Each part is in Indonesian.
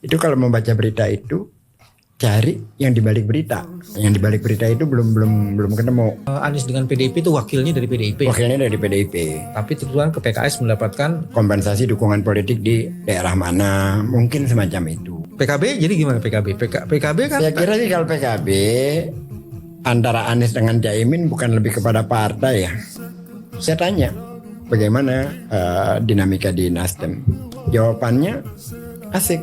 Itu kalau membaca berita itu cari yang dibalik berita. Yang dibalik berita itu belum ketemu. Anies dengan PDIP itu wakilnya dari PDIP. Wakilnya dari PDIP. Tapi terus ke PKS mendapatkan Kompensasi dukungan politik di daerah mana, mungkin semacam itu. PKB. Jadi gimana PKB? PKB kan Saya kira sih kalau PKB antara Anies dengan Caimin bukan lebih kepada partai ya. Saya tanya bagaimana dinamika di Nasdem. Jawabannya asik.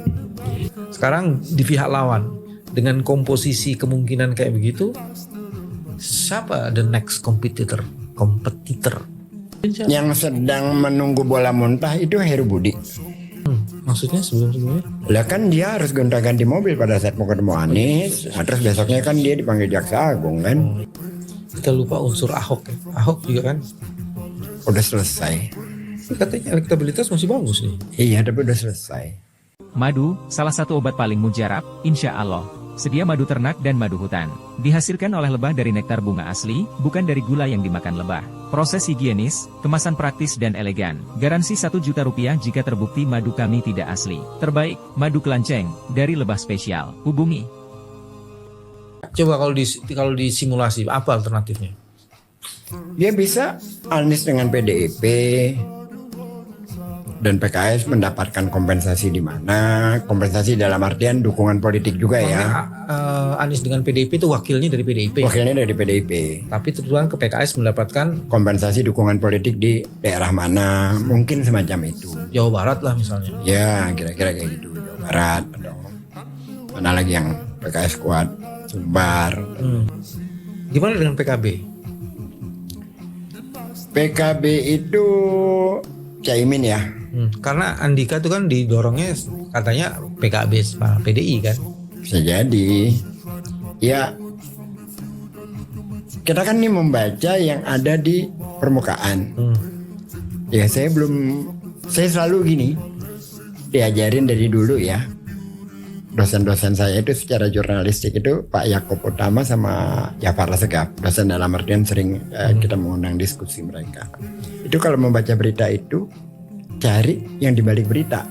sekarang di pihak lawan dengan komposisi kemungkinan kayak begitu, siapa the next kompetitor? Yang sedang menunggu bola muntah itu Heru Budi. Maksudnya sebelumnya? Lah kan dia harus gonta-ganti mobil pada saat mau ketemu Anies. Nah, terus besoknya kan dia dipanggil Jaksa Agung kan. Kita lupa unsur Ahok ya. Ahok juga kan Udah selesai. katanya elektabilitas masih bagus nih. Iya tapi udah selesai. Madu, salah satu obat paling mujarab, insya Allah. Sedia madu ternak dan madu hutan. Dihasilkan oleh lebah dari nektar bunga asli, bukan dari gula yang dimakan lebah. Proses higienis, kemasan praktis dan elegan. Garansi 1 juta rupiah jika terbukti madu kami tidak asli. Terbaik, madu kelanceng, dari lebah spesial. Hubungi. Coba kalau disimulasi apa alternatifnya? Dia bisa Anies dengan PDIP dan PKS mendapatkan kompensasi di mana? Kompensasi dalam artian dukungan politik juga ya. Anies dengan PDIP itu wakilnya dari PDIP. Wakilnya dari PDIP. Tapi terus ke PKS mendapatkan Kompensasi dukungan politik di daerah mana? Mungkin semacam itu. Jawa Barat lah misalnya. Ya kira-kira kayak gitu. Jawa Barat atau mana lagi yang PKS kuat? Sumbar. Gimana dengan PKB? PKB itu Caimin ya. Karena Andika itu kan didorongnya katanya PKB sama PDI kan. Bisa jadi. Ya kita kan ini membaca yang ada di permukaan. Ya saya selalu gini diajarin dari dulu ya. Dosen-dosen saya itu secara jurnalistik itu Pak Yakob Utama sama Jafar Segaf. Dosen dalam artian sering kita mengundang diskusi mereka. Itu kalau membaca berita itu cari yang dibalik berita.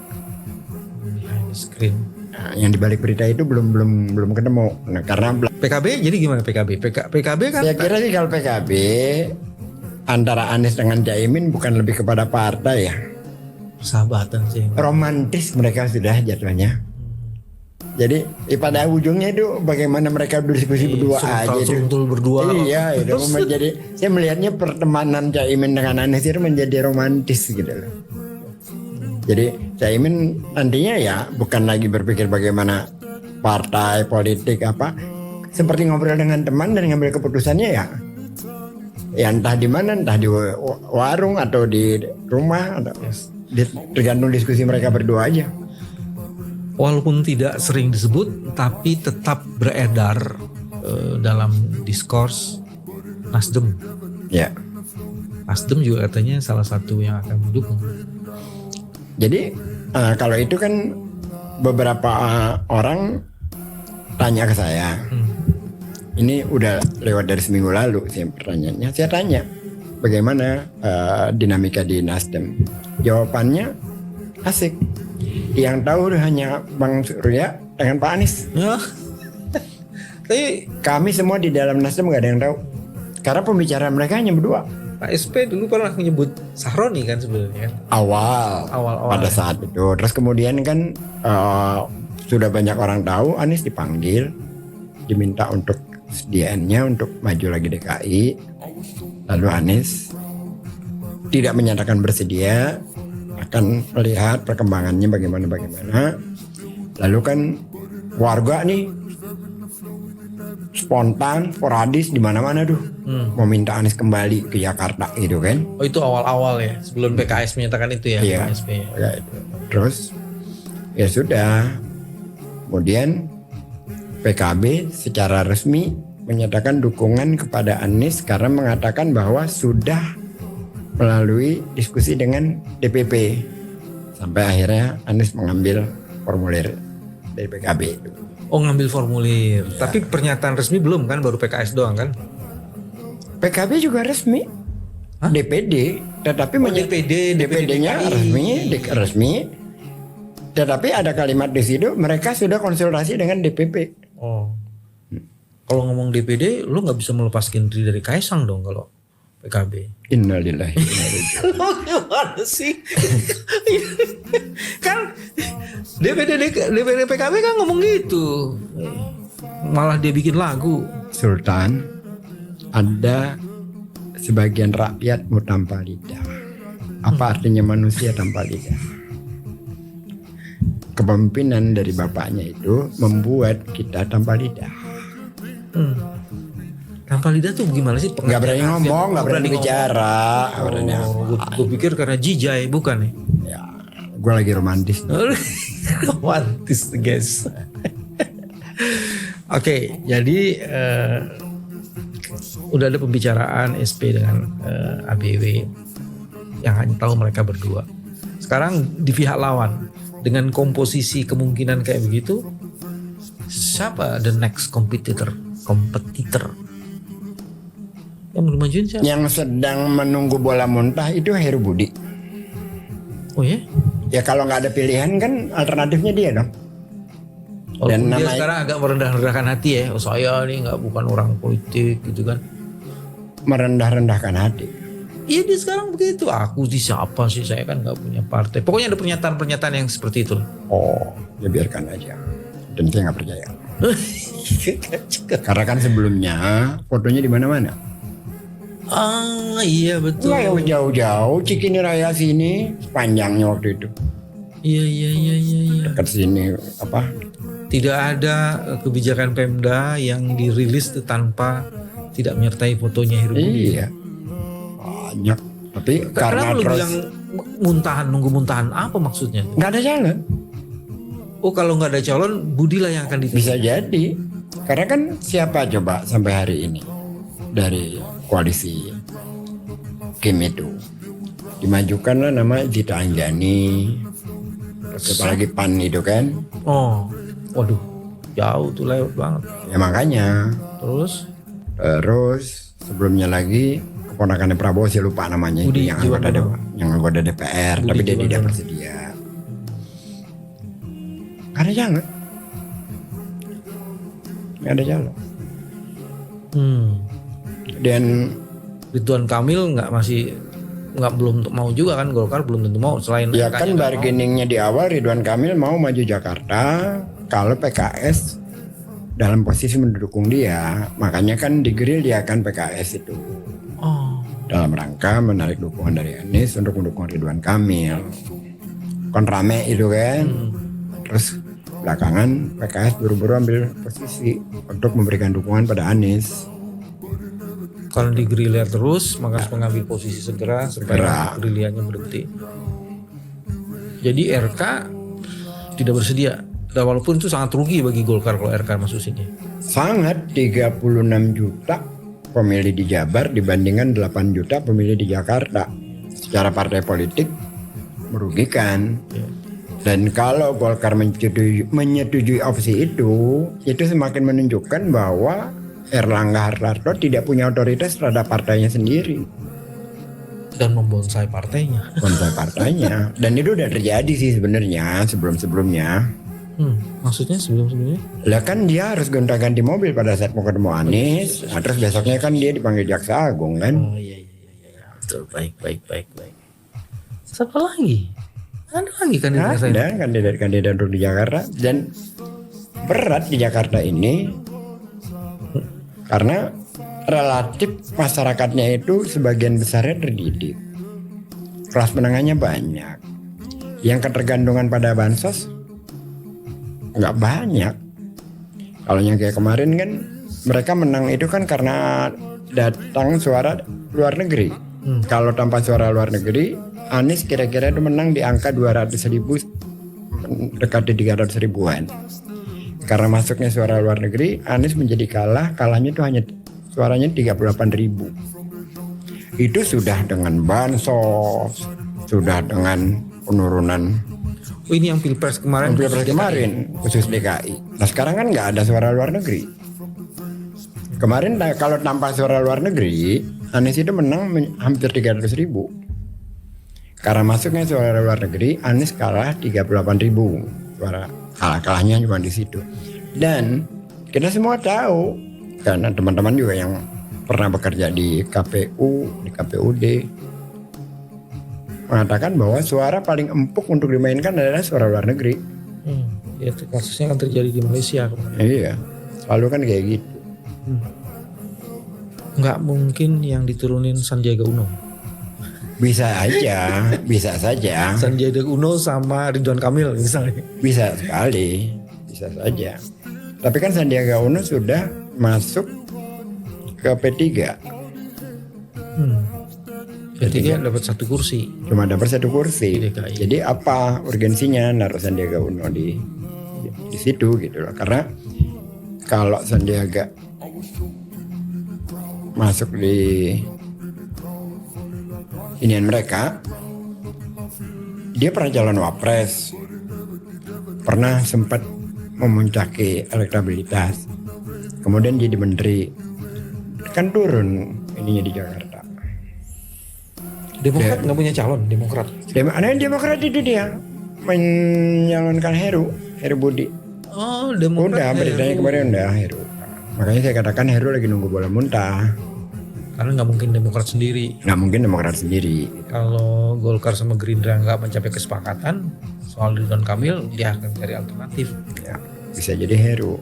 Behind the screen. Nah, yang dibalik berita itu belum ketemu. Nah, karena PKB jadi gimana PKB? PKB kan saya kira sih kalau PKB antara Anies dengan Caimin bukan lebih kepada partai ya. persahabatan sih. Romantis mereka sudah jatuhnya. Jadi pada ujungnya itu bagaimana mereka berdiskusi berdua aja itu. Suntul berdua. Iya, itu menjadi saya melihatnya pertemanan Caimin dengan Anies itu menjadi romantis gitu loh. Jadi Caimin nantinya ya bukan lagi berpikir bagaimana partai politik apa, seperti ngobrol dengan teman dan ngambil keputusannya ya entah di mana, entah di warung atau di rumah atau tergantung diskusi mereka berdua aja. Walaupun tidak sering disebut, tapi tetap beredar dalam diskurs Nasdem. Ya. Nasdem juga katanya salah satu yang akan mendukung. Jadi kalau itu kan beberapa orang tanya ke saya. Ini udah lewat dari seminggu lalu sih pertanyaannya. Saya tanya bagaimana dinamika di Nasdem. Jawabannya asik. Yang tahu hanya Bang Surya dengan Pak Anies. Tapi Kami semua di dalam Nasdem gak ada yang tahu. Karena pembicaraan mereka hanya berdua. Pak SP dulu pernah menyebut Sahroni kan sebenarnya. Awal pada saat itu. Terus kemudian kan sudah banyak orang tahu Anies dipanggil, diminta untuk SDN-nya untuk maju lagi DKI. Lalu Anies tidak menyatakan bersedia, akan melihat perkembangannya bagaimana. Lalu kan warga nih spontan, sporadis di mana-mana tuh mau minta Anies kembali ke Jakarta gitu kan. Oh itu awal-awal ya, sebelum PKS menyatakan itu ya, Iya. Pak SP. Ya, itu. Terus ya sudah. Kemudian PKB secara resmi menyatakan dukungan kepada Anies karena mengatakan bahwa sudah melalui diskusi dengan DPP sampai akhirnya Anies mengambil formulir dari PKB. Oh ngambil formulir, tapi pernyataan resmi belum kan, baru PKS doang kan? PKB juga resmi. DPD, tetapi DPD-nya DPD-nya resmi Tetapi ada kalimat di situ, mereka sudah konsultasi dengan DPP. Oh. Kalau ngomong DPD, lu nggak bisa melepaskan diri dari Kaisang dong kalau PKB. Innalillahi. Gimana sih? Kan DPD PKB kan ngomong gitu. Malah dia bikin lagu. Sultan, ada sebagian rakyatmu tanpa lidah. Apa artinya manusia tanpa lidah? Kepemimpinan dari bapaknya itu membuat kita tanpa lidah. Tanpa lidah tuh gimana sih? Nggak berani ngomong, nggak berani bicara. Gue pikir karena jijai, bukan ya? Ya, gue lagi romantis. Romantis guys. Oke, jadi udah ada pembicaraan SP dengan ABW yang hanya tahu mereka berdua. Sekarang di pihak lawan dengan komposisi kemungkinan kayak begitu, siapa the next kompetitor yang belum majuin siapa? Yang sedang menunggu bola muntah itu Heru Budi. Oh ya? Ya kalau nggak ada pilihan kan alternatifnya dia dong. Dan dia namanya- sekarang agak merendah-rendahkan hati ya. Oh, saya nih nggak bukan orang politik gitu kan. Merendah-rendahkan hati. Iya dia sekarang begitu. Aku sih siapa sih, saya kan nggak punya partai. Pokoknya ada pernyataan-pernyataan yang seperti itu. Oh, ya biarkan aja. Dan saya nggak percaya. Karena kan sebelumnya fotonya di mana-mana. Ah iya betul. Lah jauh-jauh Cikini Raya sini panjangnya waktu itu. Iya. Dekat sini apa? Tidak ada kebijakan Pemda yang dirilis tanpa tidak menyertai fotonya Heru Budi. Iya. Banyak. Tapi karena Kenapa lu terus bilang nunggu muntahan apa maksudnya? nggak ada jalan. Oh kalau nggak ada calon, Budi lah yang akan dipilih. Bisa jadi. Karena kan siapa coba sampai hari ini dari koalisi Kim itu dimajukanlah nama Zita Anjani, terus apalagi PAN itu kan. Oh, waduh, jauh tuh lewat banget. Ya makanya. Terus, Sebelumnya lagi keponakannya Prabowo, saya lupa namanya, Budi itu yang anggota DPR, Budi tapi dia Jiwandono. tidak bersedia. Gak ada jalan. Gak ada jalan. Dan Ridwan Kamil belum mau juga kan, Golkar belum tentu mau selain ya MK-nya kan nggak mau. bargainingnya di awal Ridwan Kamil mau maju Jakarta kalau PKS dalam posisi mendukung dia. Makanya kan di-grill dia kan PKS itu. Oh, Dalam rangka menarik dukungan dari Anies untuk mendukung Ridwan Kamil. Kon rame itu kan. Terus belakangan PKS buru-buru ambil posisi untuk memberikan dukungan pada Anies. kalau di gerilya terus maka harus mengambil posisi segera supaya gerilyanya berhenti. Jadi RK tidak bersedia. Dan walaupun itu sangat rugi bagi Golkar kalau RK masuk sini. Sangat 36 juta pemilih di Jabar dibandingkan 8 juta pemilih di Jakarta. Secara partai politik merugikan. Dan kalau Golkar menyetujui opsi itu semakin menunjukkan bahwa Erlangga Hartarto tidak punya otoritas terhadap partainya sendiri. Dan membonsai partainya. Bonsai partainya. Dan itu udah terjadi sih sebenarnya sebelum-sebelumnya. Maksudnya sebelum-sebelumnya? Lah kan dia harus gonta-ganti mobil pada saat mau ketemu Anies. Nah, terus besoknya kan dia dipanggil Jaksa Agung kan. Oh iya. Betul, baik. Siapa lagi? Ada lagi kandidat saya. Ada kandidat-kandidat untuk di Jakarta. Dan berat di Jakarta ini karena relatif masyarakatnya itu sebagian besarnya terdidik. Kelas menengahnya banyak. Yang ketergantungan pada bansos nggak banyak. Kalau yang kayak kemarin kan mereka menang itu kan karena datang suara luar negeri. Kalau tanpa suara luar negeri, Anies kira-kira itu menang di angka 200.000, dekat di 300 ribuan. Karena masuknya suara luar negeri, Anies menjadi kalahnya itu hanya suaranya 38.000. Itu sudah dengan bansos, sudah dengan penurunan Oh ini yang Pilpres kemarin. khusus DKI. Nah sekarang kan nggak ada suara luar negeri. Kemarin kalau tanpa suara luar negeri, Anies itu menang hampir 300.000. Karena masuknya suara luar negeri, Anies kalah 38.000 suara. Kalahnya cuma di situ. Dan kita semua tahu, karena teman-teman juga yang pernah bekerja di KPU, di KPUD, mengatakan bahwa suara paling empuk untuk dimainkan adalah suara luar negeri. Itu kasusnya kan terjadi di Malaysia kemarin. Iya, selalu kan kayak gitu. Nggak mungkin yang diturunin Sandiaga Uno. Bisa aja, bisa saja. Sandiaga Uno sama Ridwan Kamil misalnya. Bisa sekali, bisa saja. Tapi kan Sandiaga Uno sudah masuk ke P3. Berarti dia dapat 1 kursi. Cuma dapat 1 kursi. Di DKI. Jadi apa urgensinya naruh Sandiaga Uno di situ gitu loh. Karena kalau Sandiaga masuk di inian mereka, dia pernah calon wapres, pernah sempat memuncaki elektabilitas, kemudian jadi menteri, kan turun ininya di Jakarta. Demokrat nggak punya calon, Demokrat. Demokrat itu dia menyalonkan Heru Budi. Oh, Demokrat. Udah beritanya kemarin udah Heru. Makanya saya katakan Heru lagi nunggu bola muntah. Karena nggak mungkin Demokrat sendiri. Nggak mungkin Demokrat sendiri. Kalau Golkar sama Gerindra nggak mencapai kesepakatan soal Ridwan Kamil, dia akan cari alternatif. Ya, bisa jadi Heru.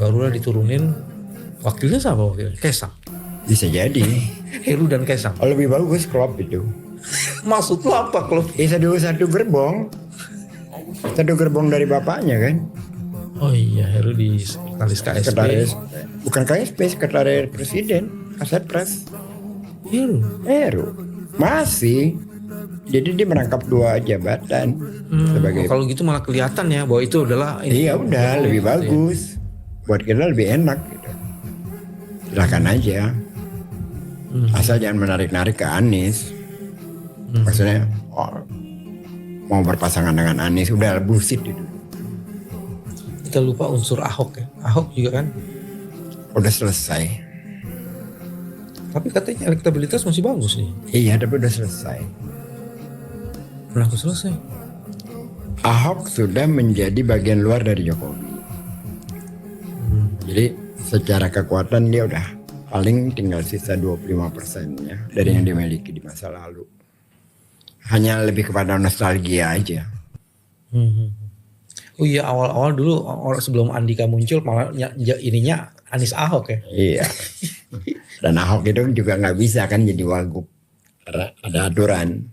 Barulah diturunin wakilnya siapa wakilnya? Kaisang. Bisa jadi. Heru dan Kaisang. Oh, lebih bagus Klopp itu. Maksud lo apa kalau? Satu gerbong. Satu gerbong dari bapaknya kan. Oh iya, Heru di sekretaris KSP. Sekretaris, bukan KSP, sekretaris presiden, Kasetpres. Heru. Masih. Jadi dia merangkap 2 jabatan sebagai. Kalau gitu malah kelihatan ya bahwa itu adalah. Iya udah lebih bagus. Buat kita lebih enak gitu. Silahkan aja. Asal jangan menarik-narik ke Anies. Maksudnya mau berpasangan dengan Anies udah bullshit itu. Kita lupa unsur Ahok ya. Ahok juga kan. Udah selesai. Tapi katanya elektabilitas masih bagus nih. Iya tapi udah selesai. Kenapa selesai? Ahok sudah menjadi bagian luar dari Jokowi. Jadi secara kekuatan dia udah paling tinggal sisa 25%-nya dari yang dimiliki di masa lalu. Hanya lebih kepada nostalgia aja. Oh iya, awal-awal dulu sebelum Andika muncul malah ininya Anies Ahok ya. Iya. Dan Ahok itu juga nggak bisa kan jadi wagub karena ada aturan.